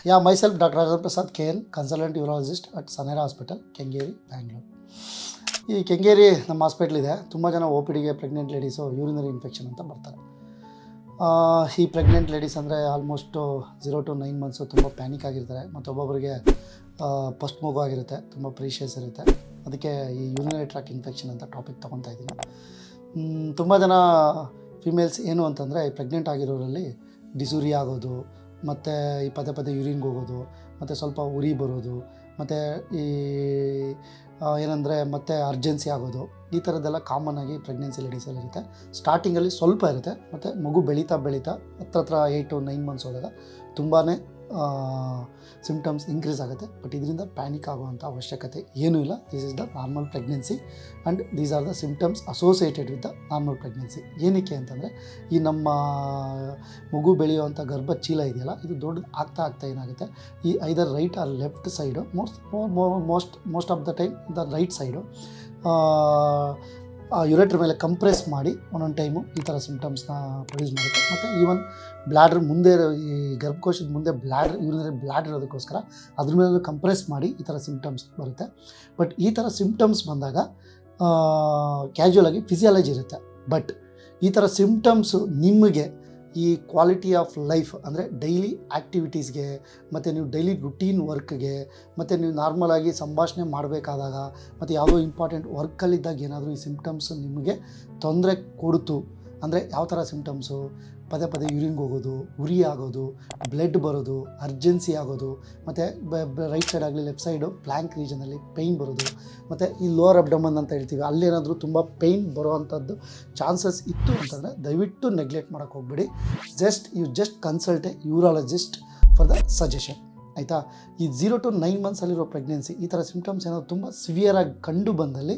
Yeah, myself, Dr. Rajan Prasad KN, consultant urologist at Sanera Hospital, Kengeri, Bangalore. ಈ ಕೆಂಗೇರಿ ನಮ್ಮ hospital ಇದೆ. ತುಂಬ ಜನ ಒ ಪಿ ಡಿಗೆ ಪ್ರೆಗ್ನೆಂಟ್ ಲೇಡೀಸು ಯೂರಿನರಿ ಇನ್ಫೆಕ್ಷನ್ ಅಂತ ಬರ್ತಾರೆ. ಈ ಪ್ರೆಗ್ನೆಂಟ್ ಲೇಡೀಸ್ ಅಂದರೆ ಆಲ್ಮೋಸ್ಟು 0 to 9 months ತುಂಬ ಪ್ಯಾನಿಕ್ ಆಗಿರ್ತಾರೆ. ಮತ್ತು ಒಬ್ಬೊಬ್ಬರಿಗೆ ಫಸ್ಟ್ ಮಗು ಆಗಿರುತ್ತೆ, ತುಂಬ ಪ್ರೀಷಿಯಸ್ ಇರುತ್ತೆ. ಅದಕ್ಕೆ ಈ ಯೂರಿನರಿ ಟ್ರ್ಯಾಕ್ ಇನ್ಫೆಕ್ಷನ್ ಅಂತ ಟಾಪಿಕ್ ತೊಗೊತಾ ಇದ್ದೀನಿ. ತುಂಬ ಜನ ಫಿಮೇಲ್ಸ್ ಏನು ಅಂತಂದರೆ ಈ ಪ್ರೆಗ್ನೆಂಟ್ ಆಗಿರೋರಲ್ಲಿ ಡಿಸೂರಿ ಆಗೋದು, ಮತ್ತು ಈ ಪದೇ ಪದೇ ಯೂರಿನ್ಗೆ ಹೋಗೋದು, ಮತ್ತು ಸ್ವಲ್ಪ ಉರಿ ಬರೋದು, ಮತ್ತು ಈ ಏನಂದರೆ ಮತ್ತೆ ಅರ್ಜೆನ್ಸಿ ಆಗೋದು, ಈ ಥರದ್ದೆಲ್ಲ ಕಾಮನ್ನಾಗಿ ಪ್ರೆಗ್ನೆನ್ಸಿ ಲೇಡೀಸಲ್ಲಿ ಇರುತ್ತೆ. ಸ್ಟಾರ್ಟಿಂಗಲ್ಲಿ ಸ್ವಲ್ಪ ಇರುತ್ತೆ, ಮತ್ತು ಮಗು ಬೆಳೀತಾ ಹತ್ರ 8 to 9 months ಹೋದಾಗ ತುಂಬಾ ಸಿಮ್ಟಮ್ಸ್ ಇನ್ಕ್ರೀಸ್ ಆಗುತ್ತೆ. ಬಟ್ ಇದರಿಂದ ಪ್ಯಾನಿಕ್ ಆಗುವಂಥ ಅವಶ್ಯಕತೆ ಏನೂ ಇಲ್ಲ. This is the normal pregnancy and these are the symptoms associated with the normal pregnancy. ಏನಕ್ಕೆ ಅಂತಂದರೆ ಈ ನಮ್ಮ ಮಗು ಬೆಳೆಯುವಂಥ ಗರ್ಭ ಚೀಲ ಇದೆಯಲ್ಲ, ಇದು ದೊಡ್ಡದು ಆಗ್ತಾ ಏನಾಗುತ್ತೆ, ಈ either right or left side, most of the time the right side ureter ಮೇಲೆ ಕಂಪ್ರೆಸ್ ಮಾಡಿ ಒಂದೊಂದು ಟೈಮು ಈ ಥರ ಸಿಮ್ಟಮ್ಸ್ನ ಪ್ರೊಡ್ಯೂಸ್ ಮಾಡುತ್ತೆ. ಮತ್ತು ಈವನ್ ಬ್ಲ್ಯಾಡ್ರ್ ಮುಂದೆ, ಈ ಗರ್ಭಕೋಶದ ಮುಂದೆ ಯೂರಿನರಿ ಬ್ಲ್ಯಾಡ್ರ್ ಇರೋದಕ್ಕೋಸ್ಕರ ಅದ್ರ ಮೇಲೆ ಕಂಪ್ರೆಸ್ ಮಾಡಿ ಈ ಥರ ಸಿಮ್ಟಮ್ಸ್ ಬರುತ್ತೆ. ಬಟ್ ಈ ಥರ ಸಿಮ್ಟಮ್ಸ್ ಬಂದಾಗ ಕ್ಯಾಶುಯಲಾಗಿ ಫಿಸಿಯಾಲಜಿ ಇರುತ್ತೆ. ಬಟ್ ಈ ಥರ ಸಿಮ್ಟಮ್ಸು ನಿಮಗೆ ಈ ಕ್ವಾಲಿಟಿ ಆಫ್ ಲೈಫ್ ಅಂದರೆ ಡೈಲಿ ಆ್ಯಕ್ಟಿವಿಟೀಸ್ಗೆ, ಮತ್ತು ನೀವು ಡೈಲಿ ರುಟೀನ್ ವರ್ಕ್ಗೆ, ಮತ್ತು ನೀವು ನಾರ್ಮಲಾಗಿ ಸಂಭಾಷಣೆ ಮಾಡಬೇಕಾದಾಗ, ಮತ್ತು ಯಾವುದೋ ಇಂಪಾರ್ಟೆಂಟ್ ವರ್ಕಲ್ಲಿದ್ದಾಗ ಏನಾದರೂ ಈ ಸಿಮ್ಟಮ್ಸ್ ನಿಮಗೆ ತೊಂದರೆ ಕೊಡ್ತು ಅಂದರೆ ಯಾವ ಥರ ಸಿಮ್ಟಮ್ಸು, ಪದೇ ಪದೇ ಯೂರಿನ್ಗೆ ಹೋಗೋದು, ಉರಿ ಆಗೋದು, ಬ್ಲಡ್ ಬರೋದು, ಅರ್ಜೆನ್ಸಿ ಆಗೋದು, ಮತ್ತು ರೈಟ್ ಸೈಡ್ ಆಗಲಿ ಲೆಫ್ಟ್ ಸೈಡು ಪ್ಲ್ಯಾಂಕ್ ರೀಜನಲ್ಲಿ ಪೇಯ್ನ್ ಬರೋದು, ಮತ್ತು ಈ ಲೋವರ್ ಅಬ್ಡಮನ್ ಅಂತ ಹೇಳ್ತೀವಿ, ಅಲ್ಲೇನಾದರೂ ತುಂಬ ಪೇಯ್ನ್ ಬರೋವಂಥದ್ದು ಚಾನ್ಸಸ್ ಇತ್ತು ಅಂತಂದರೆ ದಯವಿಟ್ಟು ನೆಗ್ಲೆಕ್ಟ್ ಮಾಡೋಕ್ಕೆ ಹೋಗ್ಬೇಡಿ. Just consult A urologist for the suggestion, ಆಯಿತಾ. ಈ 0 to 9 months ಪ್ರೆಗ್ನೆನ್ಸಿ ಈ ಥರ ಸಿಮ್ಟಮ್ಸ್ ಏನಾದರೂ ತುಂಬ ಸಿವಿಯರಾಗಿ ಕಂಡು ಬಂದಲ್ಲಿ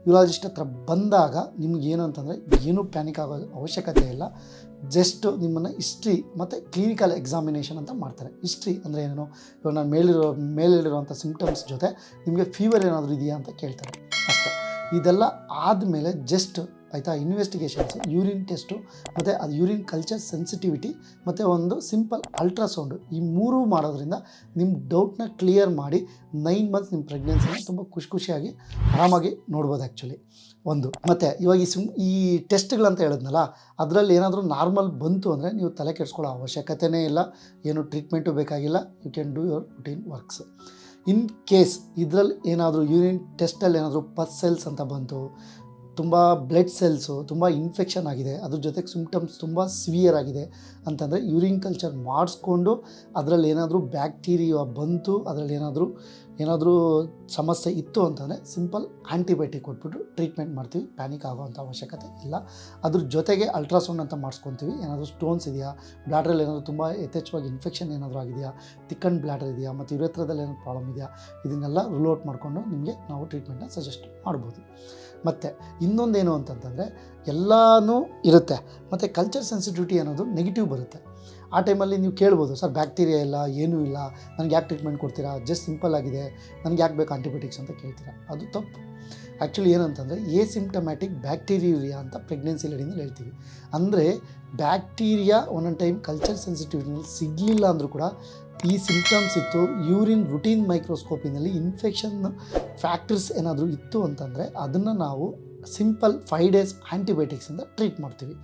ಯೂರಾಲಜಿಸ್ಟ್ ಹತ್ರ ಬಂದಾಗ ನಿಮಗೇನು ಅಂತಂದರೆ ಏನೂ ಪ್ಯಾನಿಕ್ ಆಗೋ ಅವಶ್ಯಕತೆ ಇಲ್ಲ. ಜಸ್ಟ್ ನಿಮ್ಮನ್ನು ಹಿಸ್ಟ್ರಿ ಮತ್ತು ಕ್ಲಿನಿಕಲ್ ಎಕ್ಸಾಮಿನೇಷನ್ ಅಂತ ಮಾಡ್ತಾರೆ. ಹಿಸ್ಟ್ರಿ ಅಂದರೆ ಏನೇನು, ಇವಾಗ ನಾನು ಮೇಲಿರುವಂಥ ಸಿಮ್ಟಮ್ಸ್ ಜೊತೆ ನಿಮಗೆ ಫೀವರ್ ಏನಾದರೂ ಇದೆಯಾ ಅಂತ ಕೇಳ್ತಾರೆ ಅಷ್ಟೇ. ಇದೆಲ್ಲ ಆದಮೇಲೆ ಜಸ್ಟ್ ಆಯಿತಾ ಇನ್ವೆಸ್ಟಿಗೇಷನ್ಸು, ಯೂರಿನ್ ಟೆಸ್ಟು, ಮತ್ತು ಅದು ಯೂರಿನ್ ಕಲ್ಚರ್ ಸೆನ್ಸಿಟಿವಿಟಿ, ಮತ್ತು ಒಂದು ಸಿಂಪಲ್ ಅಲ್ಟ್ರಾಸೌಂಡು, ಈ ಮೂರೂ ಮಾಡೋದ್ರಿಂದ ನಿಮ್ಮ ಡೌಟ್ನ ಕ್ಲಿಯರ್ ಮಾಡಿ 9 months ನಿಮ್ಮ ಪ್ರೆಗ್ನೆನ್ಸಿನ ತುಂಬ ಖುಷಿಯಾಗಿ ಆರಾಮಾಗಿ ನೋಡ್ಬೋದು ಆ್ಯಕ್ಚುಲಿ ಒಂದು. ಮತ್ತು ಇವಾಗ ಈ ಟೆಸ್ಟ್ಗಳಂತ ಹೇಳಿದ್ನಲ್ಲ, ಅದರಲ್ಲಿ ಏನಾದರೂ ನಾರ್ಮಲ್ ಬಂತು ಅಂದರೆ ನೀವು ತಲೆ ಕೆಡಿಸ್ಕೊಳ್ಳೋ ಅವಶ್ಯಕತೆಯೇ ಇಲ್ಲ, ಏನು ಟ್ರೀಟ್ಮೆಂಟು ಬೇಕಾಗಿಲ್ಲ. You can do your routine works. In case ಇದರಲ್ಲಿ ಏನಾದರೂ ಯೂರಿನ್ ಟೆಸ್ಟಲ್ಲಿ ಏನಾದರೂ ಪಸ್ ಸೆಲ್ಸ್ ಅಂತ ಬಂತು, ತುಂಬ ಬ್ಲಡ್ ಸೆಲ್ಸು ತುಂಬ ಇನ್ಫೆಕ್ಷನ್ ಆಗಿದೆ, ಅದ್ರ ಜೊತೆಗೆ ಸಿಮ್ಟಮ್ಸ್ ತುಂಬ ಸಿವಿಯರ್ ಆಗಿದೆ ಅಂತಂದರೆ ಯೂರಿನ್ ಕಲ್ಚರ್ ಮಾಡಿಸ್ಕೊಂಡು ಅದರಲ್ಲಿ ಏನಾದರೂ ಬ್ಯಾಕ್ಟೀರಿಯಾ ಬಂತು, ಅದರಲ್ಲಿ ಏನಾದರೂ ಸಮಸ್ಯೆ ಇತ್ತು ಅಂತಂದರೆ ಸಿಂಪಲ್ ಆ್ಯಂಟಿಬಯೋಟಿಕ್ ಕೊಟ್ಬಿಟ್ಟು ಟ್ರೀಟ್ಮೆಂಟ್ ಮಾಡ್ತೀವಿ. ಪ್ಯಾನಿಕ್ ಆಗೋವಂಥ ಅವಶ್ಯಕತೆ ಇಲ್ಲ. ಅದ್ರ ಜೊತೆಗೆ ಅಲ್ಟ್ರಾಸೌಂಡ್ ಅಂತ ಮಾಡಿಸ್ಕೊತೀವಿ. ಏನಾದರೂ ಸ್ಟೋನ್ಸ್ ಇದೆಯಾ, ಬ್ಲಾಡ್ರಲ್ಲಿ ಏನಾದರೂ ತುಂಬ ಯಥೇಚ್ಛವಾಗಿ ಇನ್ಫೆಕ್ಷನ್ ಏನಾದರೂ ಆಗಿದೆಯಾ, ಥಿಕ್ಕನ್ ಬ್ಲಾಡರ್ ಇದೆಯಾ, ಮತ್ತು ಯುರೇತ್ರದಲ್ಲಿ ಏನಾದರೂ ಪ್ರಾಬ್ಲಮ್ ಇದೆಯಾ, ಇದನ್ನೆಲ್ಲ ರೂಲ್ ಔಟ್ ಮಾಡಿಕೊಂಡು ನಿಮಗೆ ನಾವು ಟ್ರೀಟ್ಮೆಂಟ್ನ ಸಜೆಸ್ಟ್ ಮಾಡ್ಬೋದು. ಮತ್ತು ಇನ್ನೊಂದೇನು ಅಂತಂತಂದರೆ ಎಲ್ಲನೂ ಇರುತ್ತೆ, ಮತ್ತು ಕಲ್ಚರ್ ಸೆನ್ಸಿಟಿವಿಟಿ ಅನ್ನೋದು ನೆಗೆಟಿವ್ ಬರುತ್ತೆ. ಆ ಟೈಮಲ್ಲಿ ನೀವು ಕೇಳ್ಬೋದು, ಸರ್ ಬ್ಯಾಕ್ಟೀರಿಯಾ ಇಲ್ಲ, ಏನೂ ಇಲ್ಲ, ನನಗೆ ಯಾಕೆ ಟ್ರೀಟ್ಮೆಂಟ್ ಕೊಡ್ತೀರಾ, ಜಸ್ಟ್ ಸಿಂಪಲ್ ಆಗಿದೆ, ನನಗೆ ಯಾಕೆ ಬೇಕು ಆಂಟಿಬಯೋಟಿಕ್ಸ್ ಅಂತ ಕೇಳ್ತೀರಾ. ಅದು ತಪ್ಪು. ಆ್ಯಕ್ಚುಲಿ ಏನಂತಂದರೆ ಸಿಂಪ್ಟಮ್ಯಾಟಿಕ್ ಬ್ಯಾಕ್ಟೀರಿಯಾ ಅಂತ ಪ್ರೆಗ್ನೆನ್ಸಿ ಲೇಡಿನಲ್ಲಿ ಹೇಳ್ತೀವಿ. ಅಂದರೆ ಬ್ಯಾಕ್ಟೀರಿಯಾ ಒಂದೊಂದು ಟೈಮ್ ಕಲ್ಚರ್ ಸೆನ್ಸಿಟಿವಿಟಿನಲ್ಲಿ ಸಿಗಲಿಲ್ಲ ಅಂದರೂ ಕೂಡ ಈ ಸಿಂಪ್ಟಮ್ಸ್ ಇತ್ತು, ಯೂರಿನ್ ರುಟೀನ್ ಮೈಕ್ರೋಸ್ಕೋಪಿನಲ್ಲಿ ಇನ್ಫೆಕ್ಷನ್ ಫ್ಯಾಕ್ಟರ್ಸ್ ಏನಾದರೂ ಇತ್ತು ಅಂತಂದರೆ ಅದನ್ನು ನಾವು ಸಿಂಪಲ್ 5 days ಆ್ಯಂಟಿಬಯೋಟಿಕ್ಸಿಂದ ಟ್ರೀಟ್ ಮಾಡ್ತೀವಿ.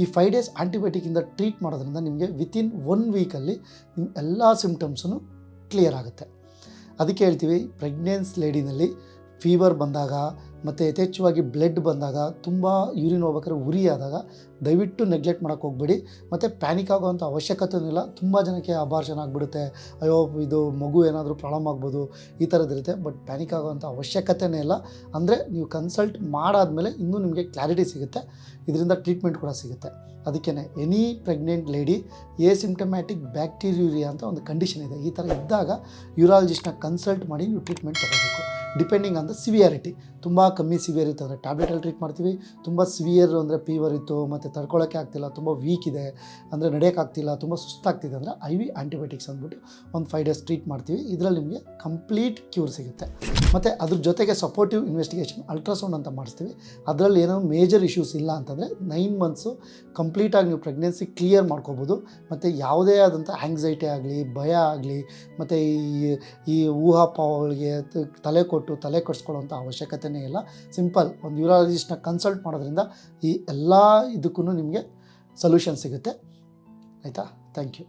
ಈ 5 days ಆ್ಯಂಟಿಬಯೋಟಿಕ್ಕಿಂದ ಟ್ರೀಟ್ ಮಾಡೋದ್ರಿಂದ ನಿಮಗೆ ವಿತಿನ್ 1 weekಲ್ಲಿ ನಿಮ್ಮ ಎಲ್ಲ ಸಿಮ್ಟಮ್ಸೂ ಕ್ಲಿಯರ್ ಆಗುತ್ತೆ. ಅದಕ್ಕೆ ಹೇಳ್ತೀವಿ ಪ್ರೆಗ್ನೆನ್ಸ್ ಲೇಡಿನಲ್ಲಿ ಫೀವರ್ ಬಂದಾಗ, ಮತ್ತು ಯಥೇಚ್ಛವಾಗಿ ಬ್ಲಡ್ ಬಂದಾಗ, ತುಂಬ ಯೂರಿನ್ ಹೋಗ್ಬೇಕಾದ್ರೆ ಉರಿ ಆದಾಗ ದಯವಿಟ್ಟು ನೆಗ್ಲೆಕ್ಟ್ ಮಾಡೋಕ್ಕೆ ಹೋಗಬೇಡಿ. ಮತ್ತು ಪ್ಯಾನಿಕ್ ಆಗೋವಂಥ ಅವಶ್ಯಕತೆಯೂ ಇಲ್ಲ. ತುಂಬ ಜನಕ್ಕೆ ಅಬಾರ್ಷನ್ ಆಗಿಬಿಡುತ್ತೆ, ಅಯ್ಯೋ ಇದು ಮಗು ಏನಾದರೂ ಪ್ರಾಬ್ಲಮ್ ಆಗ್ಬೋದು, ಈ ಥರದ್ದಿರುತ್ತೆ. ಬಟ್ ಪ್ಯಾನಿಕ್ ಆಗೋವಂಥ ಅವಶ್ಯಕತೆಯೇ ಇಲ್ಲ. ಅಂದರೆ ನೀವು ಕನ್ಸಲ್ಟ್ ಮಾಡಾದಮೇಲೆ ಇನ್ನೂ ನಿಮಗೆ ಕ್ಲಾರಿಟಿ ಸಿಗುತ್ತೆ, ಇದರಿಂದ ಟ್ರೀಟ್ಮೆಂಟ್ ಕೂಡ ಸಿಗುತ್ತೆ. ಅದಕ್ಕೇ any pregnant lady symptomatic bacteria ಅಂತ ಒಂದು ಕಂಡೀಷನ್ ಇದೆ. ಈ ಥರ ಇದ್ದಾಗ ಯೂರಾಲಜಿಸ್ಟ್ನ ಕನ್ಸಲ್ಟ್ ಮಾಡಿ ನೀವು ಟ್ರೀಟ್ಮೆಂಟ್ ತೊಗೋಬೇಕು, ಡಿಪೆಂಡಿಂಗ್ ಆನ್ ದ ಸಿವಿಯಾರಿಟಿ. ತುಂಬ ಕಮ್ಮಿ ಸಿವಿಯರ್ ಇತ್ತು ಅಂದರೆ ಟ್ಯಾಬ್ಲೆಟಲ್ಲಿ ಟ್ರೀಟ್ ಮಾಡ್ತೀವಿ. ತುಂಬ ಸಿವಿಯರ್ ಅಂದರೆ ಫೀವರ್ ಇತ್ತು ಮತ್ತು ತಡ್ಕೊಳ್ಳೋಕ್ಕೆ ಆಗ್ತಿಲ್ಲ, ತುಂಬ ವೀಕ್ ಇದೆ ಅಂದರೆ ನಡೆಯೋಕ್ಕಾಗ್ತಿಲ್ಲ, ತುಂಬ ಸುಸ್ತಾಗ್ತಿದೆ ಅಂದರೆ IV ಆ್ಯಂಟಿಬಯೋಟಿಕ್ಸ್ ಅಂದ್ಬಿಟ್ಟು ಒಂದು 5 ಡೇಸ್ ಟ್ರೀಟ್ ಮಾಡ್ತೀವಿ. ಇದರಲ್ಲಿ ನಿಮಗೆ ಕಂಪ್ಲೀಟ್ ಕ್ಯೂರ್ ಸಿಗುತ್ತೆ. ಮತ್ತು ಅದ್ರ ಜೊತೆಗೆ ಸಪೋರ್ಟಿವ್ ಇನ್ವೆಸ್ಟಿಗೇಷನ್ ಅಲ್ಟ್ರಾಸೌಂಡ್ ಅಂತ ಮಾಡಿಸ್ತೀವಿ. ಅದರಲ್ಲಿ ಏನೋ ಮೇಜರ್ ಇಶ್ಯೂಸ್ ಇಲ್ಲ ಅಂತಂದರೆ 9 ಮಂತ್ಸು ಕಂಪ್ಲೀಟಾಗಿ ನೀವು ಪ್ರೆಗ್ನೆನ್ಸಿ ಕ್ಲಿಯರ್ ಮಾಡ್ಕೋಬೋದು. ಮತ್ತು ಯಾವುದೇ ಆದಂಥ ಆ್ಯಂಗ್ಸೈಟಿ ಆಗಲಿ, ಭಯ ಆಗಲಿ, ಮತ್ತು ಈ ಊಹಾಪೋಹಗಳಿಗೆ ತಲೆ ಕೆಡಿಸ್ಕೊಳ್ಳೋಂಥ ಅವಶ್ಯಕತೆಯೇ ಇಲ್ಲ. ಸಿಂಪಲ್ ಒಂದು ಯೂರಾಲಜಿಸ್ಟ್ನ ಕನ್ಸಲ್ಟ್ ಮಾಡೋದ್ರಿಂದ ಈ ಎಲ್ಲ ಇದಕ್ಕೂ ನಿಮಗೆ ಸೊಲ್ಯೂಷನ್ ಸಿಗುತ್ತೆ. ಆಯಿತಾ? Thank you.